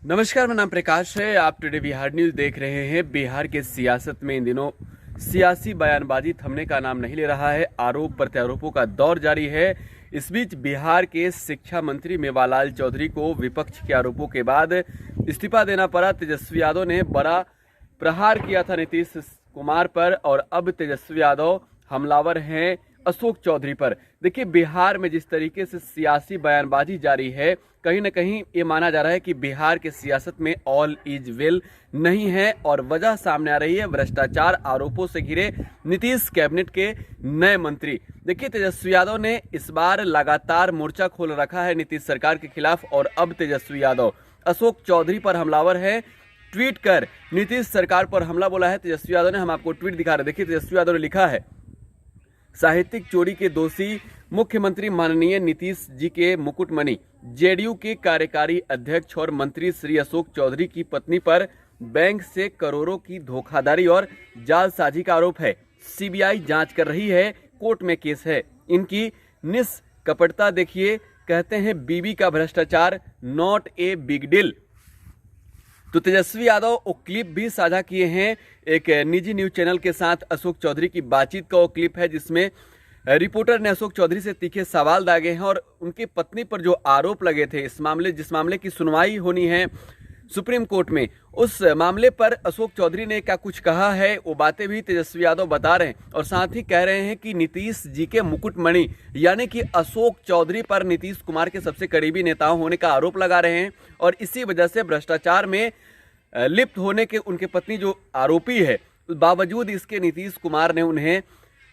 नमस्कार, मेरा नाम प्रकाश है। आप टुडे बिहार न्यूज़ देख रहे हैं। बिहार के सियासत में इन दिनों सियासी बयानबाजी थमने का नाम नहीं ले रहा है। आरोप प्रत्यारोपों का दौर जारी है। इस बीच बिहार के शिक्षा मंत्री मेवालाल चौधरी को विपक्ष के आरोपों के बाद इस्तीफा देना पड़ा। तेजस्वी यादव ने बड़ा प्रहार किया था नीतीश कुमार पर और अब तेजस्वी यादव हमलावर हैं अशोक चौधरी पर। देखिए, बिहार में जिस तरीके से सियासी बयानबाजी जारी है, कहीं ना कहीं ये माना जा रहा है कि बिहार के सियासत में ऑल इज वेल नहीं है और वजह सामने आ रही है भ्रष्टाचार आरोपों से घिरे नीतीश कैबिनेट के नए मंत्री। देखिए, तेजस्वी यादव ने इस बार लगातार मोर्चा खोल रखा है नीतीश सरकार के खिलाफ और अब तेजस्वी यादव अशोक चौधरी पर हमलावर है। ट्वीट कर नीतीश सरकार पर हमला बोला है तेजस्वी यादव ने। हम आपको ट्वीट दिखा रहे हैं। देखिए, तेजस्वी यादव ने लिखा है, साहित्यिक चोरी के दोषी मुख्यमंत्री माननीय नीतीश जी के मुकुटमणि जेडीयू के कार्यकारी अध्यक्ष और मंत्री श्री अशोक चौधरी की पत्नी पर बैंक से करोड़ों की धोखाधड़ी और जालसाजी का आरोप है। सीबीआई जांच कर रही है, कोर्ट में केस है। इनकी निष्कपटता देखिए, कहते हैं बीबी का भ्रष्टाचार नॉट ए बिग डील। तो तेजस्वी यादव वो क्लिप भी साझा किए हैं एक निजी न्यूज चैनल के साथ। अशोक चौधरी की बातचीत का वो क्लिप है जिसमें रिपोर्टर ने अशोक चौधरी से तीखे सवाल दागे हैं और उनकी पत्नी पर जो आरोप लगे थे, जिस मामले की सुनवाई होनी है सुप्रीम कोर्ट में, उस मामले पर अशोक चौधरी ने क्या कुछ कहा है, वो बातें भी तेजस्वी यादव बता रहे हैं और साथ ही कह रहे हैं कि नीतीश जी के मुकुटमणि यानी कि अशोक चौधरी पर नीतीश कुमार के सबसे करीबी नेताओं होने का आरोप लगा रहे हैं और इसी वजह से भ्रष्टाचार में लिप्त होने के उनके पत्नी जो आरोपी है, बावजूद इसके नीतीश कुमार ने उन्हें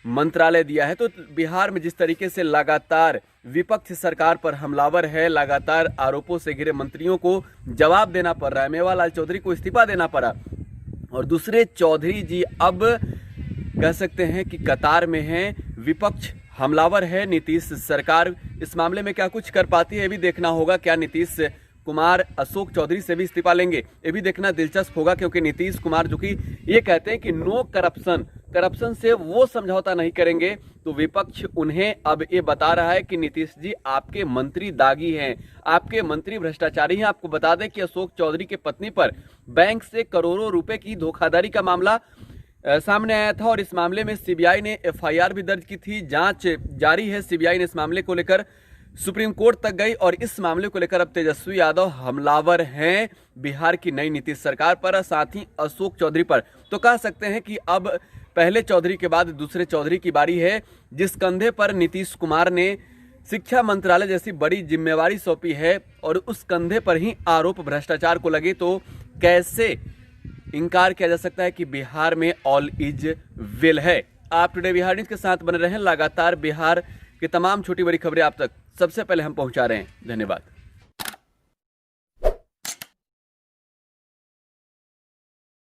मंत्रालय दिया है। तो बिहार में जिस तरीके से लगातार विपक्ष सरकार पर हमलावर है, लगातार आरोपों से घिरे मंत्रियों को जवाब देना पड़ रहा है, मेवालाल चौधरी को इस्तीफा देना पड़ा और दूसरे चौधरी जी अब कह सकते हैं कि कतार में हैं। विपक्ष हमलावर है, नीतीश सरकार इस मामले में क्या कुछ कर पाती है, ये भी देखना होगा। क्या नीतीश कुमार अशोक चौधरी से भी इस्तीफा लेंगे, ये भी देखना दिलचस्प होगा, क्योंकि नीतीश कुमार जो कि ये कहते हैं कि नो करप्शन से वो समझौता नहीं करेंगे, तो विपक्ष उन्हें अब ये बता रहा है कि नीतीश जी आपके मंत्री दागी हैं, आपके मंत्री भ्रष्टाचारी हैं। आपको बता दें कि अशोक चौधरी के पत्नी पर बैंक से करोड़ों रुपए की धोखाधड़ी का मामला सामने आया था और इस मामले में सीबीआई ने एफआईआर भी दर्ज की थी। जांच जारी है। सीबीआई ने इस मामले को लेकर सुप्रीम कोर्ट तक गई और इस मामले को लेकर अब तेजस्वी यादव हमलावर हैं बिहार की नई नीतीश सरकार पर, साथ ही अशोक चौधरी पर। तो कह सकते हैं कि अब पहले चौधरी के बाद दूसरे चौधरी की बारी है, जिस कंधे पर नीतीश कुमार ने शिक्षा मंत्रालय जैसी बड़ी जिम्मेवारी सौंपी है और उस कंधे पर ही आरोप भ्रष्टाचार को लगे, तो कैसे इनकार किया जा सकता है कि बिहार में ऑल इज वेल है। आप टुडे बिहार न्यूज़ के साथ बने रहें। लगातार बिहार की तमाम छोटी बड़ी खबरें आप तक सबसे पहले हम पहुंचा रहे हैं। धन्यवाद।